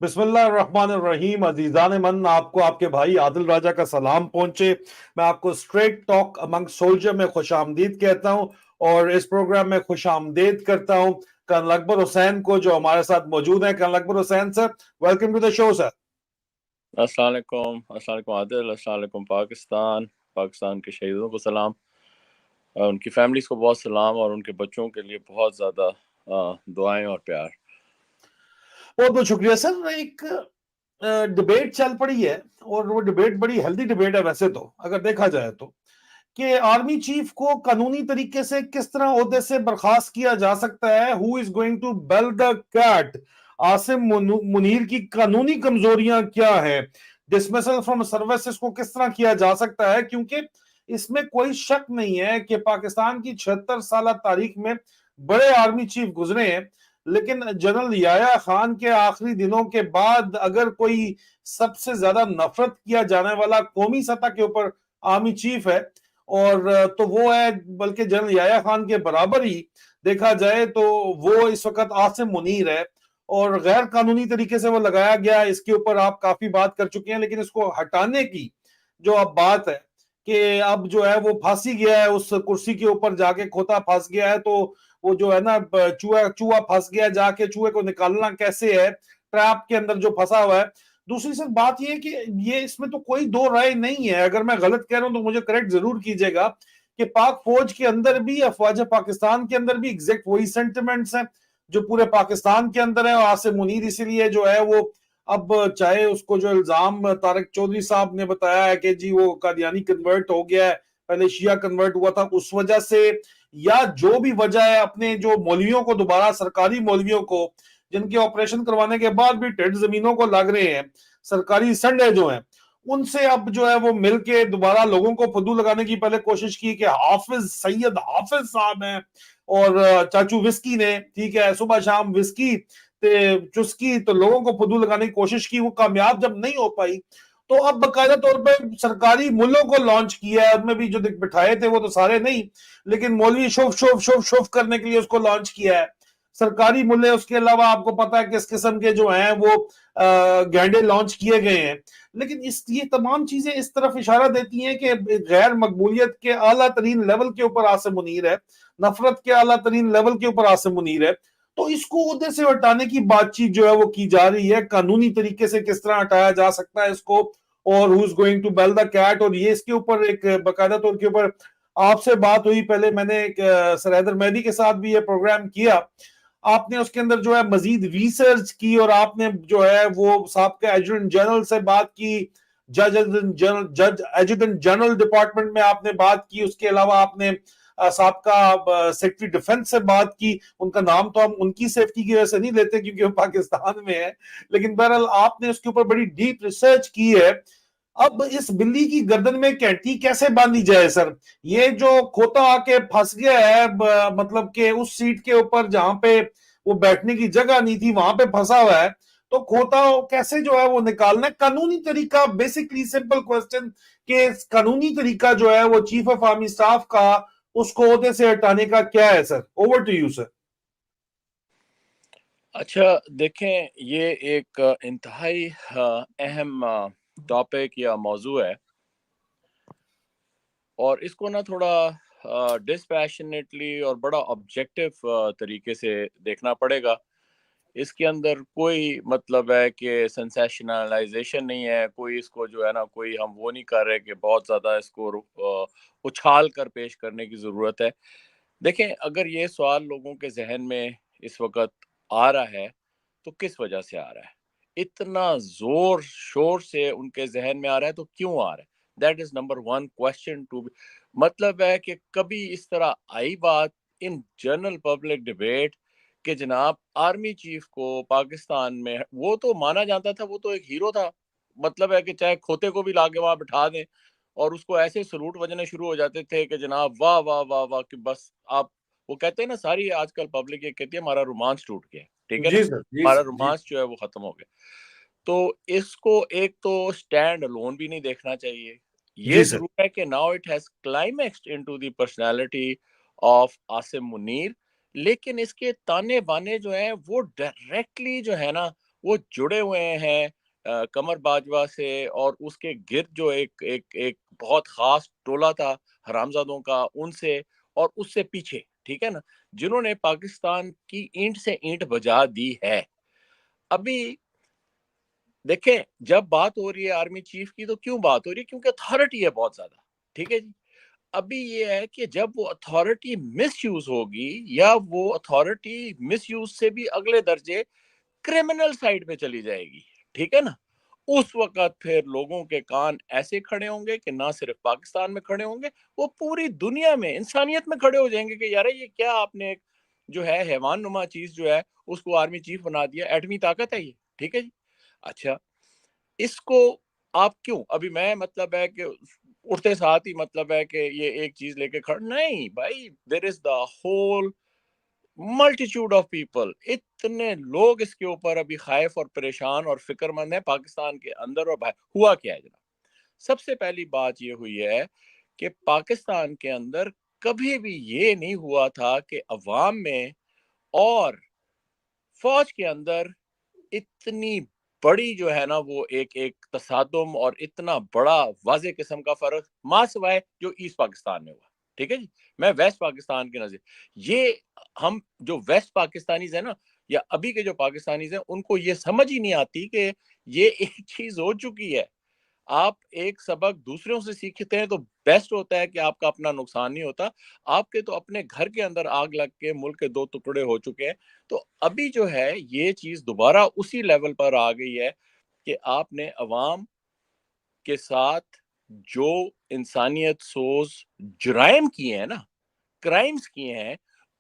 बिस्मिल्लाहिर्रहमानिर्रहीम। अजीजान मन, आपको आपके भाई आदिल राजा का सलाम पहुंचे। मैं आपको स्ट्रेट टॉक अमंग सोल्जर में खुश आमदीद कहता हूं और इस प्रोग्राम में खुश आमदीद करता हूं कर्नल अकबर हुसैन को, जो हमारे साथ मौजूद हैं। Colonel Akbar Hussain sir, welcome to the show sir. अस्सलाम वालेकुम, अस्सलाम वालेकुम आदिल, अस्सलाम वालेकुम पाकिस्तान, पाकिस्तान के शहीदों को सलाम, उनकी फैमिलीज को बहुत सलाम और उनके बच्चों के लिए बहुत ज़्यादा दुआएं और प्यार। बहुत बहुत शुक्रिया सर। एक डिबेट चल पड़ी है और वो डिबेट बड़ी हेल्दी डिबेट है वैसे तो, अगर देखा जाए तो, कि आर्मी चीफ को कानूनी तरीके से किस तरह ओहदे से बर्खास्त किया जा सकता है। Who is going to bell the cat? Asim Munir की कानूनी कमजोरियां क्या है? डिसमिसल फ्रॉम सर्विसेज को किस तरह किया जा सकता है? क्योंकि इसमें कोई शक नहीं है कि पाकिस्तान की 76 साल तारीख में बड़े आर्मी चीफ गुजरे हैं, लेकिन जनरल याया खान के आखिरी दिनों के बाद अगर कोई सबसे ज्यादा नफरत किया जाने वाला कौमी सतह के ऊपर आर्मी चीफ है और तो वो है, बल्कि जनरल याया खान के बराबर ही देखा जाए तो वो इस वक्त आसिम मुनीर है। और गैर कानूनी तरीके से वो लगाया गया, इसके ऊपर आप काफी बात कर चुके हैं, लेकिन इसको हटाने की जो अब बात है कि अब जो है वो फांसी गया है, उस कुर्सी के ऊपर जाके खोता फंस गया है, तो वो जो है ना, चूहा चूहा फंस गया, जाके चूहे को निकालना कैसे है ट्रैप के अंदर जो फंसा हुआ है। दूसरी सर बात ये है कि ये इसमें तो कोई दो राय नहीं है, अगर मैं गलत कह रहा हूं तो मुझे करेक्ट जरूर कीजिएगा, कि पाक फौज के अंदर भी, अफवाज पाकिस्तान के अंदर भी एग्जैक्ट वही सेंटिमेंट्स हैं जो पूरे पाकिस्तान के अंदर है। और आसिम मुनीर इसीलिए जो है वो, अब चाहे उसको जो इल्जाम तारिक चौधरी साहब ने बताया है कि जी वो कादियानी कन्वर्ट हो गया है, पहले शिया कन्वर्ट हुआ था, उस वजह से, या जो भी वजह है, अपने जो मौलवियों को दोबारा, सरकारी मौलवियों को जिनके ऑपरेशन करवाने के बाद भी टेढ़ जमीनों को लग रहे हैं, सरकारी संडे जो है, उनसे अब जो है वो मिलके दोबारा लोगों को फुद्दू लगाने की पहले कोशिश की कि हाफिज सैयद हाफिज साहब हैं और चाचू विस्की ने, ठीक है, सुबह शाम विस्की चुस्की, तो लोगों को फुद्दू लगाने की कोशिश की। वो कामयाब जब नहीं हो पाई तो अब बकायदा तौर पर सरकारी मुल्लों को लॉन्च किया है, उनमें भी जो बिठाए थे वो तो सारे नहीं, लेकिन मौलवी शोफ शोफ शोफ शोफ करने के लिए उसको लॉन्च किया है सरकारी मुल्ले। उसके अलावा आपको पता है किस किस्म के जो हैं वो गैंडे लॉन्च किए गए हैं। लेकिन ये तमाम चीजें इस तरफ इशारा देती हैं कि गैर मकबूलियत के आला तरीन लेवल के ऊपर आसिम मुनीर है, नफरत के आला तरीन लेवल के ऊपर आसिम मुनीर है। तो इसको उहदे से हटाने की बातचीत जो है वो की जा रही है, कानूनी तरीके से किस तरह हटाया जा सकता है इसको, और who is going to bell the cat. और ये इसके ऊपर एक बाकायदा तौर के ऊपर आपसे बात हुई, पहले मैंने एक सर हैदर मेहदी के साथ भी ये प्रोग्राम किया, आपने उसके अंदर जो है मजीद रिसर्च की और आपने जो है वो साहब एजुडेंट जनरल से बात की, जज एजुडेंट जनरल डिपार्टमेंट में आपने बात की, उसके अलावा आपने साहब सेक्रेटरी डिफेंस से बात की। उनका नाम तो हम उनकी सेफ्टी की वजह से नहीं लेते क्योंकि वो पाकिस्तान में है, लेकिन बहरहाल आपने उसके ऊपर बड़ी डीप रिसर्च की है। अब इस बिल्ली की गर्दन में कैंटी कैसे बांधी जाए सर? ये जो खोता आके फंस गया है, मतलब कि उस सीट के ऊपर जहां पे वो बैठने की जगह नहीं थी वहां पे फंसा हुआ है, तो खोता कैसे जो है वो निकालना है? कानूनी तरीका, बेसिकली सिंपल क्वेश्चन, के कानूनी तरीका जो है वो चीफ ऑफ आर्मी स्टाफ का उसको ओहदे से हटाने का क्या है sir? Over to you sir. अच्छा देखें, ये एक इंतहाई अहम टॉपिक या मौजू है और इसको ना थोड़ा डिस्पैशनेटली और बड़ा ऑब्जेक्टिव तरीके से देखना पड़ेगा। इसके अंदर कोई मतलब है कि सेंसेशनलाइजेशन नहीं है, कोई इसको जो है ना, कोई हम वो नहीं कर रहे कि बहुत ज़्यादा इसको उछाल कर पेश करने की ज़रूरत है। देखें, अगर ये सवाल लोगों के जहन में इस वक्त आ रहा है तो किस वजह से आ रहा है, इतना जोर शोर से उनके जहन में आ रहा है तो क्यों आ रहा है? That is number one question too. मतलब है कि कभी इस तरह आई बात इन जनरल पब्लिक डिबेट कि जनाब आर्मी चीफ को पाकिस्तान में, वो तो माना जाता था, वो तो एक हीरो था। मतलब है कि चाहे खोते को भी लाके वहां बिठा दें और उसको ऐसे सलूट बजने शुरू हो जाते थे कि जनाब वाह वाह वाह वाह, कि बस आप, वो कहते हैं ना, सारी आजकल पब्लिक ये कहती है हमारा रोमांस टूट गया, ठीक है ना, जी सर, जी हमारा सर, जी रोमांस जो है वो खत्म हो गया। तो इसको एक तो स्टैंड अलोन भी नहीं देखना चाहिए। ये जी सर। जरूर है कि now it has climaxed into the personality of Asim Munir, लेकिन इसके ताने बाने जो है वो डायरेक्टली जो है ना, वो जुड़े हुए हैं कमर बाजवा से और उसके गिर्द जो एक एक एक बहुत खास टोला था हरामजादों का, उनसे और उससे पीछे, ठीक है ना, जिन्होंने पाकिस्तान की ईंट से ईंट बजा दी है। अभी देखें, जब बात हो रही है आर्मी चीफ की, तो क्यों बात हो रही है? क्योंकि अथॉरिटी है बहुत ज्यादा, ठीक है जी। अभी ये है कि जब वो अथॉरिटी मिसयूज होगी या वो अथॉरिटी मिसयूज से भी अगले दर्जे क्रिमिनल साइड पे चली जाएगी, ठीक है ना, उस वक्त फिर लोगों के कान ऐसे खड़े होंगे कि ना सिर्फ पाकिस्तान में खड़े होंगे, वो पूरी दुनिया में, इंसानियत में खड़े हो जाएंगे कि यार ये क्या आपने एक जो है हैवान नुमा चीज जो है उसको आर्मी चीफ बना दिया, एटमी ताकत है ये, ठीक है जी। अच्छा, इसको आप क्यों अभी मैं मतलब है कि उठते साथ ही मतलब है कि ये एक चीज लेके खड़ नहीं भाई, there is the whole multitude of people, इतने लोग इसके ऊपर अभी खाइफ और परेशान और फिक्रमंद है पाकिस्तान के अंदर और बाहर। हुआ क्या है जनाब? सबसे पहली बात ये हुई है कि पाकिस्तान के अंदर कभी भी ये नहीं हुआ था कि अवाम में और फौज के अंदर इतनी बड़ी जो है ना वो एक एक तसादुम और इतना बड़ा वाजे किस्म का फर्क मां सिवाय जो ईस्ट पाकिस्तान में हुआ, ठीक है जी। मैं वेस्ट पाकिस्तान के नजर, ये हम जो वेस्ट पाकिस्तानीज है ना या अभी के जो पाकिस्तानीज हैं उनको ये समझ ही नहीं आती कि ये एक चीज हो चुकी है। आप एक सबक दूसरों से सीखते हैं तो बेस्ट होता है कि आपका अपना नुकसान नहीं होता। आपके तो अपने घर के अंदर आग लग के मुल्क के दो टुकड़े हो चुके हैं। तो अभी जो है ये चीज दोबारा उसी लेवल पर आ गई है कि आपने अवाम के साथ जो इंसानियत सोच जुराइम किए हैं ना, क्राइम्स किए हैं,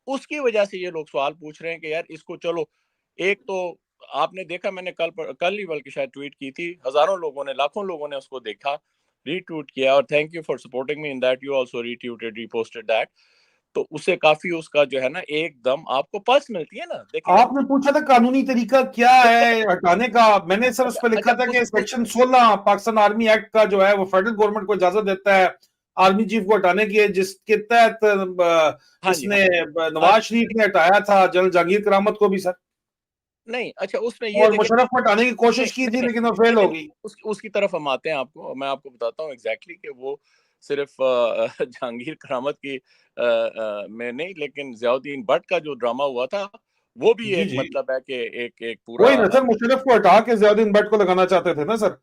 उसकी वजह से ये लोग सवाल पूछ रहे हैं कि यार इसको चलो, एक तो आपने देखा, मैंने कल ही बल्कि शायद ट्वीट की थी, हजारों लोगों ने, लाखों लोगों ने उसको देखा, रीट्वीट किया, और thank you for supporting me in that, you also retweeted, reposted that. तो उससे काफी उसका जो है ना एकदम आपको पल्स मिलती है ना। देखें, आपने पूछा था कानूनी तरीका क्या है हटाने का, मैंने सर उस पर लिखा अच्छा था कि सेक्शन 16 पाकिस्तान आर्मी एक्ट का जो है वो फेडरल गवर्नमेंट को इजाजत देता है आर्मी चीफ को हटाने की, जिसके तहत हाँ जी, हाँ इसने हाँ, नवाज शरीफ ने हटाया था जनरल जहांगीर करामत को भी सर, नहीं अच्छा उसमें ये और देखें, मुशर्रफ को हटाने की नहीं कोशिश की थी नहीं लेकिन वो नहीं फेल हो नहीं, गई। उसकी तरफ हम आते हैं, आपको मैं आपको बताता हूँ एग्जैक्टली कि वो सिर्फ जहांगीर करामत की में नहीं, लेकिन जियाउद्दीन भट्ट का जो ड्रामा हुआ था वो भी जी एक जी, मतलब है कि एक एक पूरा वही ना सर, मुशर्रफ को हटा के जियाउद्दीन भट्ट को लगाना चाहते थे ना सर।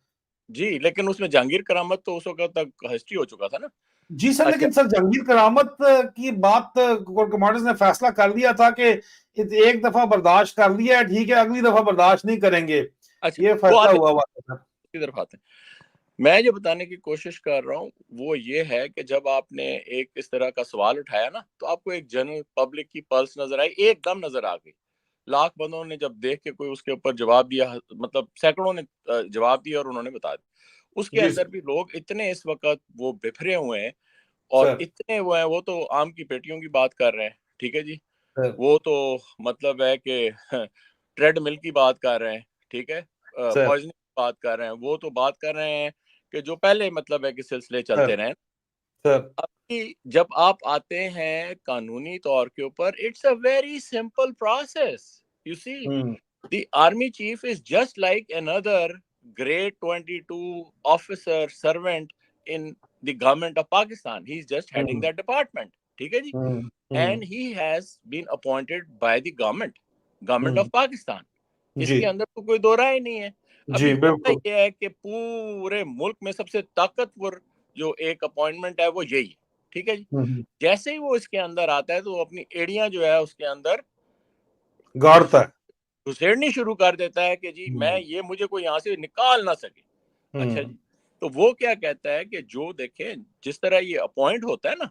जी, लेकिन उसमें जहांगीर करामत तो उस वक्त तक हिस्ट्री हो चुका था ना। जी सर, अच्छा लेकिन सर जहांगीर करामत की बात कोर कमांडर्स ने फैसला कर लिया था कि एक दफा बर्दाश्त कर लिया है, ठीक है, अगली दफा बर्दाश्त नहीं करेंगे, अच्छा, ये वो फैसला आते हुआ हुआ था सर। की तरफ आते हैं। मैं जो बताने की कोशिश कर रहा हूँ वो ये है कि जब आपने एक इस तरह का सवाल उठाया ना तो आपको एक जनरल पब्लिक की पल्स नजर आई, एकदम नजर आ गई। लाख बंदों ने जब देख के कोई उसके ऊपर जवाब दिया, मतलब सैकड़ों ने जवाब दिया और उन्होंने बता दिया। उसके जी अंदर सर। भी लोग इतने इस वक्त वो बिखरे हुए हैं और सर। इतने वो हैं, वो तो आम की पेटियों की बात कर रहे हैं, ठीक है जी। सर। वो तो मतलब है कि ट्रेडमिल की बात कर रहे हैं, ठीक है, सर। पॉइजनिंग की बात कर रहे हैं, वो तो बात कर रहे हैं कि जो पहले मतलब है कि सिलसिले चलते सर। रहे। सर। अभी जब आप आते हैं कानूनी तौर के ऊपर, it's a very simple process. You see, hmm. The army chief is just like another grade 22 officer servant in the government of Pakistan, he is just heading hmm. That department, ठीक है जी। Hmm. And hmm. He has been appointed by the government of hmm. Pakistan. जी। इसके अंदर तो कोई दो राय नहीं है। अभी जी होता बिल्कुल। यह है कि पूरे मुल्क में सबसे ताकतवर जो एक अपॉइंटमेंट है वो यही है, ठीक है जी। हम्म। जैसे ही वो इसके अंदर आता है तो वो अपनी एड़ियां जो है उसके अंदर घुस गाड़ता है। घुसेड़नी शुरू कर देता है कि जी मैं हम्म। ये मुझे कोई यहाँ से निकाल ना सके। अच्छा हम्म। जी, तो वो क्या कहता है कि जो देखें जिस तरह ये अपॉइंट होता है ना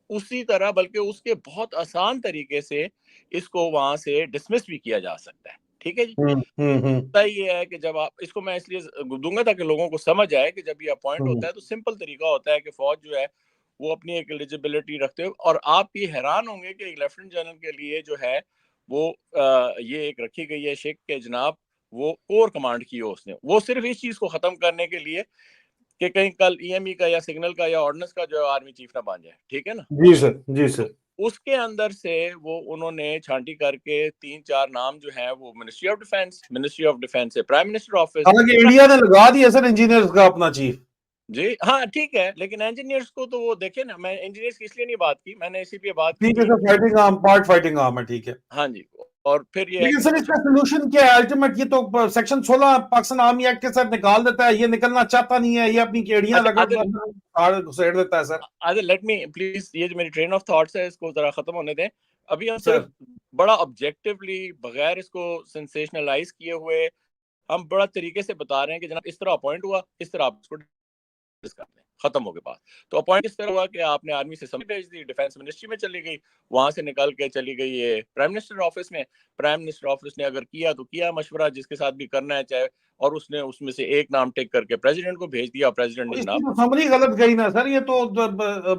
उसी तरह, बल्कि उसके बहुत आसान तरीके से इसको वहां से डिसमिस भी किया जा सकता है, ठीक है जी। हम्म। हम्म। होता ये है कि जब आप इसको, मैं इसलिए दूंगा ताकि लोगों को समझ आए कि जब ये अपॉइंट हम्म। होता है तो सिंपल तरीका होता है कि फौज जो है वो अपनी एक एलिजिबिलिटी रखते हो, और आप ये हैरान होंगे कि एक लेफ्टिनेंट जनरल के लिए जो है वो ये एक रखी गई है शिक के जनाब वो कोर कमांड की हो उसने, वो सिर्फ इस चीज को खत्म करने के लिए कि कहीं कल ईएमई का या सिग्नल का या ऑर्डिनेंस का जो आर्मी चीफ ना बन जाए, ठीक है ना। जी सर। जी तो सर। उसके अंदर से वो उन्होंने छांटी करके 3-4 नाम जो है वो मिनिस्ट्री ऑफ डिफेंस से प्राइम मिनिस्टर ऑफिस। हालांकि इंडिया ने लगा दिया सर इंजीनियर्स का अपना चीफ। जी हाँ ठीक है, लेकिन इंजीनियर्स को तो वो देखे ना, मैं इंजीनियर्स की इसलिए नहीं बात की, मैंने इसी पे बात की ठीक है sir, fighting arm, part fighting arm है, ठीक है। हाँ जी। और फिर ये है लेकिन कि सर इसका सोल्यूशन क्या है अल्टीमेट? ये तो सेक्शन 16 पाकिस्तान आर्मी एक्ट के साथ निकाल देता है, ये निकलना चाहता नहीं है, ये अपनी केड़ियां घुसेड़ देता है सर। लेट मी प्लीज, ये जो मेरी ट्रेन ऑफ थॉट्स है इसको जरा खत्म होने दें। अभी हम सर सिर्फ बड़ा ऑब्जेक्टिवली, बगैर इसको सेंसेशनलाइज किए हुए, हम बड़ा तरीके से बता रहे हैं कि जनाब इस तरह अपॉइंट हुआ, इस तरह आप इसको कर दें, खत्म हो गया बात। तो अपॉइंट इस तरह हुआ कि आपने आर्मी से समझ भेज दी, डिफेंस मिनिस्ट्री में चली गई, वहां से निकल के चली गई ये प्राइम मिनिस्टर ऑफिस में। प्राइम मिनिस्टर ऑफिस ने अगर किया तो किया मशवरा जिसके साथ भी करना है चाहे, और उसने उसमें से एक नाम टेक करके प्रेसिडेंट को भेज दिया। प्रेसिडेंट ने इसकी जनाब तो समरी गलत गई ना सर, ये तो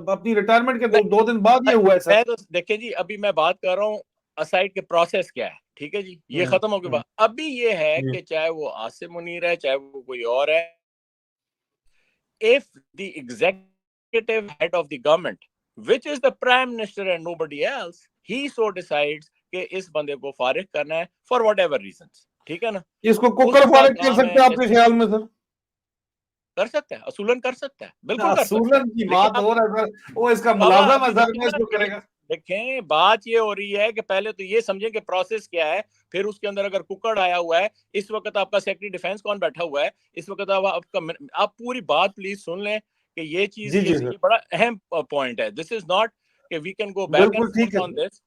अपनी रिटायरमेंट के 2 दिन बाद ये हुआ है सर। मैं तो देखें जी, अभी मैं बात कर रहा हूँ असाइड के प्रोसेस क्या है, ठीक है जी, ये खत्म हो गया बात। अभी ये है कि चाहे वो आसिम मुनीर है, चाहे वो कोई और है, if the executive head of the government, which is the prime minister and nobody else, he so decides कि इस बंदे को फारिग करना है for whatever reasons, ठीक है ना, इसको कुकर उसका फारिग कर काम सकते है, हैं आपके ख्याल में सर? कर सकता है, असूलन कर सकता है, बिल्कुल कर सकता है, सूलन की बात हो रहा है सर, वो इसका मुलाजम है सर, इसको करेगा। देखें बात ये हो रही है कि पहले तो ये समझें कि प्रोसेस क्या है, फिर उसके अंदर अगर कुकड़ आया हुआ है, इस वक्त आपका सेक्रेटरी डिफेंस कौन बैठा हुआ है, इस वक्त आप पूरी बात प्लीज सुन लें कि ये चीज, ये बड़ा अहम पॉइंट है। दिस इज नॉट कि we can go back and forth on this.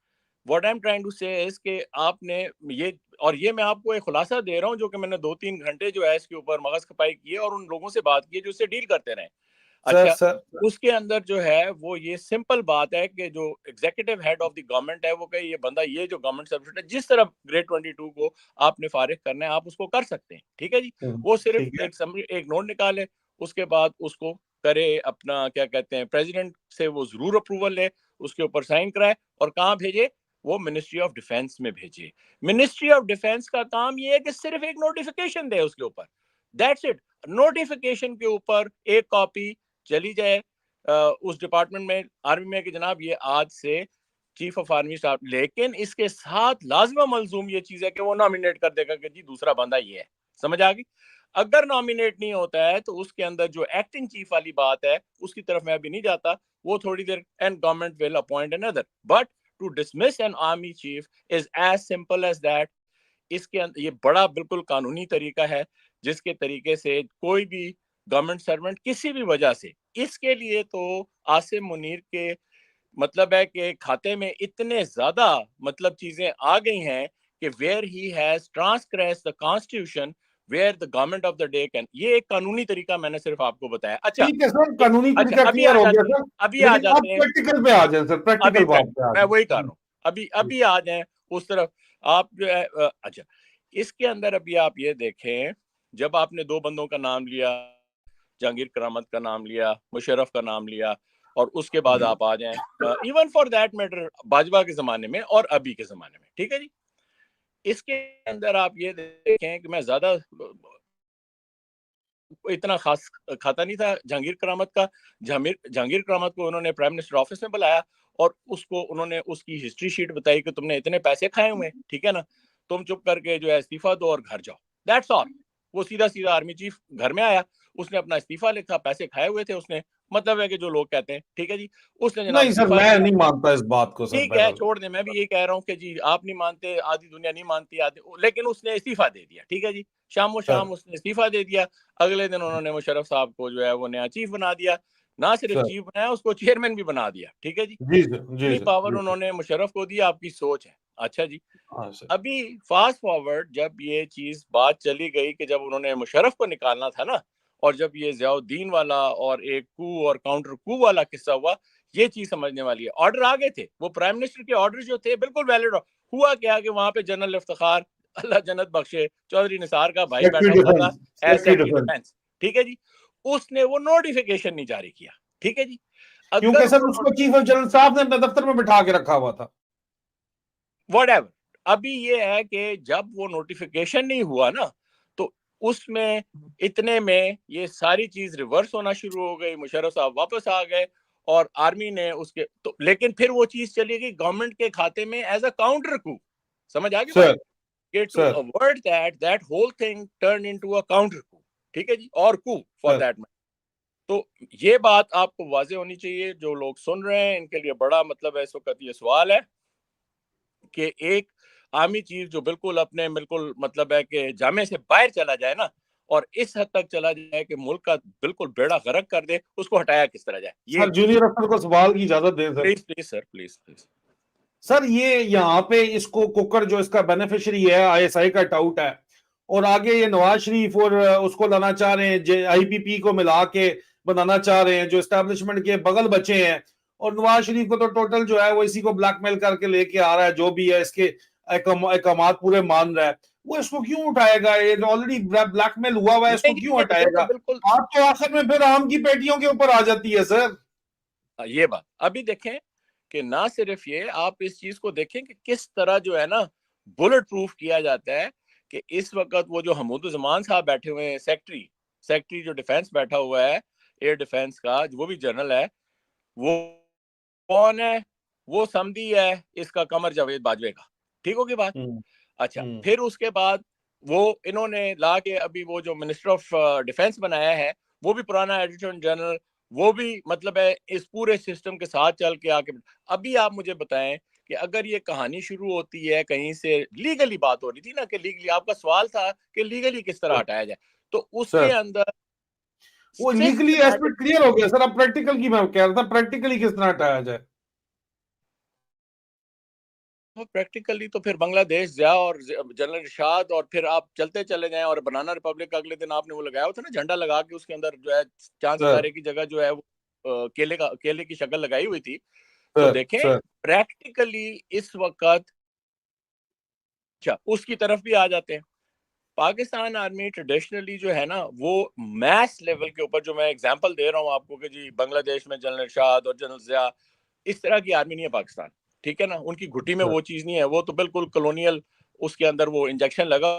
What I am trying to say is कि आपने ये, और ये मैं आपको एक खुलासा दे रहा हूँ जो कि मैंने 2-3 घंटे जो है इसके ऊपर मगज खपाई की है और उन लोगों से बात की है जो इससे डील करते रहे। अच्छा, उसके अंदर जो है वो ये सिंपल बात है कि जो executive head of the government है वो कहे ये बंदा, ये जो गवर्नमेंट सर्विस है, जिस तरह ग्रेड 22 को आपने फारिग करना है आप उसको कर सकते हैं, ठीक है जी। वो सिर्फ एक नोट निकाले, उसके बाद उसको करे अपना क्या कहते हैं, प्रेसिडेंट से वो जरूर अप्रूवल ले, उसके ऊपर साइन कराए और कहाँ भेजे, वो मिनिस्ट्री ऑफ डिफेंस में भेजे। मिनिस्ट्री ऑफ डिफेंस का काम ये है कि सिर्फ एक नोटिफिकेशन दे उसके ऊपर, दैट्स इट। नोटिफिकेशन के ऊपर एक कॉपी चली जाए उस डिपार्टमेंट में, आर्मी में, कि जनाब ये आज से चीफ ऑफ आर्मी स्टाफ, लेकिन इसके साथ लाजमा मलजूम ये चीज है कि वो नॉमिनेट कर देगा कि जी दूसरा बंदा ये है, समझ आ गई। अगर नॉमिनेट नहीं होता है तो उसके अंदर जो एक्टिंग चीफ वाली बात है उसकी तरफ मैं अभी नहीं जाता, वो थोड़ी देर, and government will appoint another, but to dismiss an army chief is as simple as that. इसके अंदर ये बड़ा बिल्कुल कानूनी तरीका है जिसके तरीके से कोई भी गवर्नमेंट सर्वेंट किसी भी वजह से, इसके लिए तो आसिम मुनीर के मतलब है कि खाते में इतने ज्यादा मतलब चीजें आ गई हैं कि where he has transgressed the constitution, where the government of the day can, ये एक कानूनी तरीका मैंने सिर्फ आपको बताया। अच्छा ठीक है सर, कानूनी अच्छा, तरीका क्लियर हो गया सर, अभी आ लेकिन अब जाते हैं, प्रैक्टिकल पे आ जाए सर, प्रैक्टिकल बात पे आ मैं जाए। वही कर रहा हूँ, अभी आ जाए उस तरफ। आप जो है अच्छा, इसके अंदर अभी आप ये देखें, जब आपने दो बंदों का नाम लिया, जहांगीर करामत का नाम लिया, मुशर्रफ का नाम लिया, और उसके बाद आप आ जाएं even for that matter Bajwa के जमाने में और अभी के जमाने में, ठीक है जी। इसके अंदर आप ये देखें कि मैं ज्यादा इतना खास खाता नहीं था जहांगीर करामत का। जहांगीर करामत को उन्होंने प्राइम मिनिस्टर ऑफिस में बुलाया और उसको उन्होंने उसकी हिस्ट्री शीट बताई कि तुमने इतने पैसे खाए हुए, ठीक है ना, तुम चुप करके जो है इस्तीफा दो और घर जाओ, दैट्स ऑल। वो सीधा सीधा आर्मी चीफ घर में आया, उसने अपना इस्तीफा लिखा, पैसे खाए हुए थे उसने, मतलब है कि जो लोग कहते हैं, ठीक है जी, उसने जनाब नहीं सर, इस्तीफा मैं दिया। नहीं मानता इस बात को सर, ठीक है, बहरहाल। छोड़ दे, मैं भी यही कह रहा हूँ कि जी आप नहीं मानते, आधी दुनिया नहीं मानती, आधी, लेकिन उसने इस्तीफा दे दिया, ठीक है जी, शाम उसने इस्तीफा दे दिया। अगले दिन उन्होंने मुशर्रफ साहब को जो है वो नया चीफ बना दिया, ना सिर्फ चीफ बनाया, उसको चेयरमैन भी बना दिया, ठीक है जी। जी सर, जी इतनी सर, पावर जी उन्होंने मुशर्रफ को दी, आपकी सोच है। अच्छा जी, हाँ सर। अभी फास्ट फॉरवर्ड, जब ये चीज बात चली गई कि जब उन्होंने मुशर्रफ को निकालना था ना, और जब ये ज़ियाउद्दीन वाला और एक कू और काउंटर कू वाला किस्सा हुआ, ये चीज समझने वाली है। ऑर्डर आ गए थे, वो प्राइम मिनिस्टर के ऑर्डर जो थे बिल्कुल वैलिड। हुआ क्या कि वहां पे जनरल इफ्तिखार, अल्लाह जन्नत बख्शे, चौधरी निसार का भाई बैठा हुआ था एज सेक्रेटरी डिफेंस, ठीक है जी, उसने वो नोटिफिकेशन नहीं जारी किया, ठीक है जी। क्योंकि अगर सर वो उसको चीफ ऑफ जनरल साहब ने अपने दफ्तर में बिठा के रखा हुआ था। व्हाटएवर, अभी ये है कि जब वो नोटिफिकेशन नहीं हुआ ना, तो उसमें इतने में ये सारी चीज रिवर्स होना शुरू हो गई, मुशर्रफ साहब वापस आ गए और आर्मी ने उसके तो, लेकिन फिर वो चीज चली गई गवर्नमेंट के खाते में एज अ काउंटर कू, समझ आ गई बात? कि to sir avoid that whole thing turn into a counter coup, ठीक है जी, और कू फॉर दैट मैटर। तो ये बात आपको वाजे होनी चाहिए, जो लोग सुन रहे हैं इनके लिए बड़ा मतलब है इस वक्त ये सवाल है कि एक आर्मी चीफ जो बिल्कुल अपने बिल्कुल मतलब है कि जामे से बाहर चला जाए ना, और इस हद तक चला जाए कि मुल्क का बिल्कुल बेड़ा गर्क कर दे, उसको हटाया किस तरह जाए? ये सर जूनियर अफसर को सवाल की इजाजत दें sir. Please please sir, please please. Sir ये यहाँ पे इसको कुकर जो इसका बेनिफिशियरी है आईएसआई का टाउट है, और आगे ये नवाज शरीफ और उसको लाना चाह रहे हैं, आईपीपी को मिला के बनाना चाह रहे हैं, जो एस्टेब्लिशमेंट के बगल बचे हैं। और नवाज शरीफ को तो टोटल जो है वो इसी को ब्लैकमेल करके लेके आ रहा है, जो भी है इसके अहकामात पूरे मान रहा है। वो इसको क्यों उठाएगा? ये ऑलरेडी ब्लैकमेल हुआ हुआ है, इसको नहीं क्यों ये हटाएगा? बिल्कुल आप तो आखिर में फिर आम की पेटियों के ऊपर आ जाती है सर। ये बात अभी देखें कि ना सिर्फ ये, आप इस चीज को देखें कि किस तरह जो है ना बुलेट प्रूफ किया जाता है। कि इस वक्त वो जो हमूदुज़्ज़मान साहब बैठे हुए हैं, सेक्रेटरी जो डिफेंस बैठा हुआ है, एयर डिफेंस का, वो भी जनरल है, वो कौन है? वो समधी है इसका कमर जावेद बाजवे का, ठीक होगी बात? अच्छा, फिर उसके बाद वो इन्होंने ला के अभी वो जो मिनिस्टर ऑफ डिफेंस बनाया है, वो भी पुराना एडिटर जनरल, वो भी मतलब है इस पूरे सिस्टम के साथ चल के आके। अभी आप मुझे बताएं कि अगर ये कहानी शुरू होती है कहीं से, लीगली बात हो रही थी ना, कि लीगली आपका सवाल था कि लीगली किस तरह हटाया जाए, तो उसके सर अंदर वो लीगली सिस्टमैटिक एस्पेक्ट क्लियर हो गया सर। अब प्रैक्टिकल की मैं कह रहा था, प्रैक्टिकली किस तरह हटाया जाए? प्रैक्टिकली तो फिर बांग्लादेश जा और जनरल इरशाद, और फिर आप चलते चले जाएं, और बनाना रिपब्लिक का अगले दिन आपने वो लगाया था ना झंडा लगा के, उसके अंदर जो है चांद सर सितारे की जगह जो है वो केले की शक्ल लगाई हुई थी। तो सर देखें सर प्रैक्टिकली इस वक्त अच्छा उसकी तरफ भी आ जाते हैं। पाकिस्तान आर्मी ट्रेडिशनली जो है ना, वो मैस लेवल के ऊपर, जो मैं एग्जांपल दे रहा हूँ आपको कि जी बांग्लादेश में जनरल इरशाद और जनरल जिया, इस तरह की आर्मी नहीं है पाकिस्तान, ठीक है ना? उनकी घुट्टी में सर वो चीज नहीं है, वो तो बिल्कुल कॉलोनियल, उसके अंदर वो इंजेक्शन लगा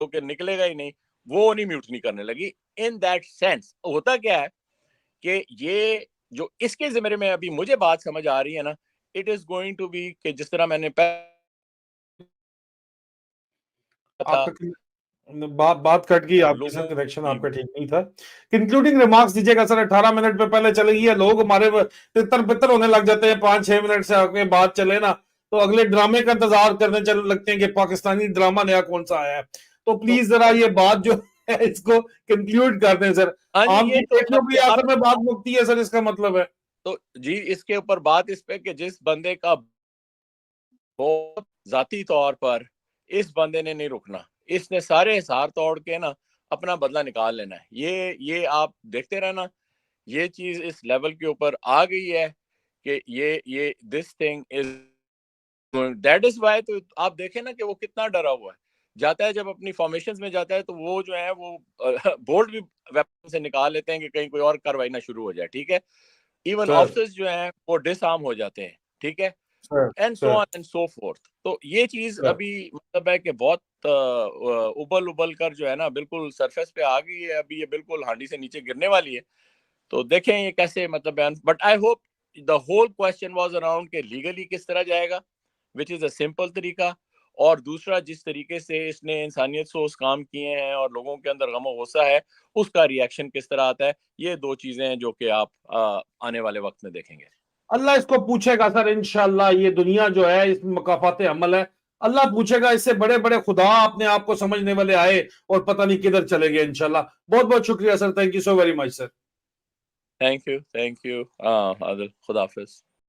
तो कि निकलेगा ही नहीं, वो नहीं म्यूटनी करने लगी। इन दैट सेंस होता क्या है कि ये जो इसके जिम्मे में अभी मुझे बात समझ आ रही है ना, it is going to be कि जिस तरह मैंने था आपका बात कट गई आपकी सर, लोगों कनेक्शन की। आपका ठीक नहीं था। कंक्लूडिंग रिमार्क्स दीजिएगा सर। 18 मिनट पे पहले चले गई है, लोग हमारे तितर बितर होने लग जाते हैं 5-6 मिनट से आगे बात चले ना, तो अगले ड्रामे का इंतजार करने चल लगते हैं कि पाकिस्तानी ड्रामा नया कौन सा आया है। तो तो प्लीज जरा ये बात जो है इसको कंक्लूड कर दें सर। हाँ जी, आम ये की तो पेटियों की अब आखिर में बात मुकती है सर, इसका मतलब है। तो जी इसके ऊपर बात इस पे कि जिस बंदे का बहुत जाती तौर पर इस बंदे ने नहीं रुकना, इसने सारे हिसार तोड़ के ना अपना बदला निकाल लेना है। ये आप देखते रहना, ये चीज इस लेवल के ऊपर आ गई है कि ये this thing is, that is why. तो आप देखें ना कि वो कितना डरा हुआ है, जाता है जब अपनी फॉर्मेशंस में जाता है तो वो जो है वो बोल्ट भी वेपन से निकाल लेते हैं कि कहीं कोई और कार्रवाई ना शुरू हो जाए, ठीक है? इवन सर ऑफिसर्स जो हैं वो डिसआर्म हो जाते हैं, ठीक है? Sir and so sir on and so fourth. तो ये चीज सर अभी मतलब है कि बहुत उबल उबल कर जो है ना बिल्कुल सरफेस पे आ गई है, अभी ये बिल्कुल हांडी से नीचे गिरने वाली है। तो देखें ये कैसे मतलब बयान, but I hope the whole question was around के लीगली किस तरह जाएगा, विच इज अ सिंपल तरीका, और दूसरा जिस तरीके से इसने इंसानियत से उस काम किए हैं और लोगों के अंदर गम गुस्सा है, उसका रिएक्शन किस तरह आता है। ये दो चीजें हैं जो कि आप आने वाले वक्त में देखेंगे। अल्लाह इसको पूछेगा सर इंशाल्लाह। ये दुनिया जो है इस मकाफात अमल है, अल्लाह पूछेगा। इससे बड़े बड़े खुदा अपने आप को समझने वाले आए और पता नहीं किधर चले गए। इंशाल्लाह। बहुत बहुत शुक्रिया sir, thank you so very much sir. Thank you Adil, खुदा हाफिज।